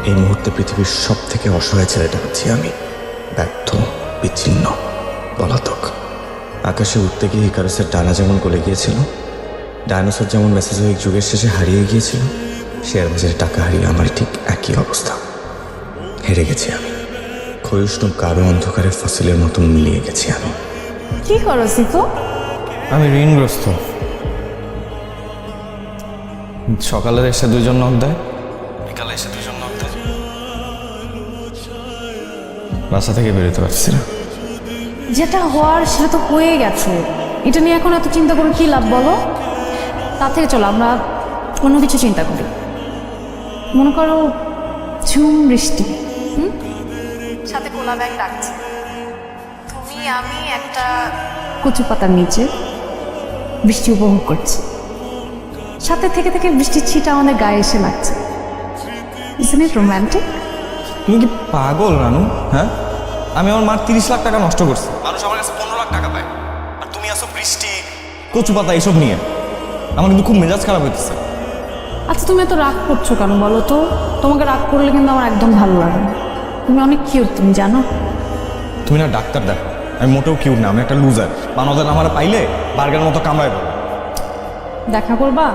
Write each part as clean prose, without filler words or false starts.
এই মুহূর্তে পৃথিবীর সব থেকে অসহায় ছেলেটা হচ্ছি আমি, ব্যর্থ, বিচ্ছিন্ন, পলাতক। আকাশে উঠতে গিয়ে ইকারুসের ডানা যেমন গলে গিয়েছিল, ডায়নোসর যেমন মেসোজোয়িক যুগের শেষে হারিয়ে গিয়েছিল, শেয়ার বাজারে টাকা হারিয়ে আমার ঠিক একই অবস্থা। হেরে গেছি আমি, ক্ষয়িষ্ণু কারো অন্ধকারে ফসিলের মতন মিলিয়ে গেছি আমি। কি করো সিকো? আমি ঋণগ্রস্ত। সকালে এসে দুজন নখ দেয়, বিকালে এসে দুজন নখ দেয়, বাসা থেকে বেরোতে পারছি না। যেটা হওয়ার সেটা তো হয়ে গেছে, এটা নিয়ে এখন এত চিন্তা করে কি লাভ বলো? তার থেকে চলো আমরা অন্য কিছু চিন্তা করি। মনে করো ঝুম বৃষ্টি, সাথে কোলা ব্যাগ ডাকছে, তুমি আমি একটা কচু পাতার নিচে বৃষ্টি উপভোগ করছি, সাথে থেকে থেকে বৃষ্টির ছিটা আমাদের গায়ে এসে লাগছে। Isn't it romantic? তুমি কি পাগল রানু? হ্যাঁ, আমি আমার মার 30 লাখ টাকা নষ্ট করছি, মানুষ আমার কাছে 15 লাখ টাকা পায়, আর তুমি আসো বৃষ্টি, কচু পাতা এইসব নিয়ে। আমার কিন্তু খুব মেজাজ খারাপ হইতেছে। আচ্ছা তুমি এত রাগ করছো কেন বলো তো? তোমাকে রাগ করলে কিন্তু আমার একদম ভালো লাগে না। তুমি অনেক কিউট, তুমি জানো? তুমি না ডাক্তার দেখো, আমি মোটেও কিউট না, আমি একটা লুজার। বানদের আমার পাইলে বার্গার মতো কামড়ায় পাবো। দেখা করবা?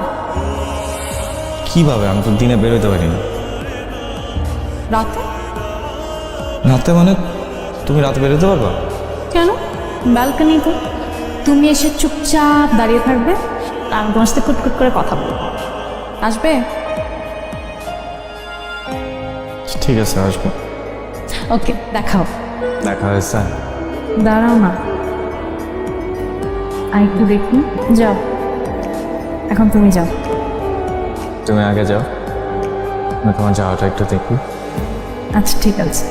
কিভাবে? আমি তো দিনে বেরোতে পারি না। রাতে? রাতে মানে? তুমি রাতে বেরোতে পারবা? কেন? ব্যালকনিতে তুমি এসে চুপচাপ দাঁড়িয়ে থাকবে, আর আমি তোমার সাথে কুটকুট করে কথা বলবো। আসবে? ঠিক আছে, আসবো। ওকে, দেখাও। দেখা হয়েছে? দাঁড়াও না, আর একটু দেখি। যাও, এখন তুমি যাও। তুমি আগে যাও, আমি তোমার যাওয়াটা একটু দেখি। আচ্ছা ঠিক আছে।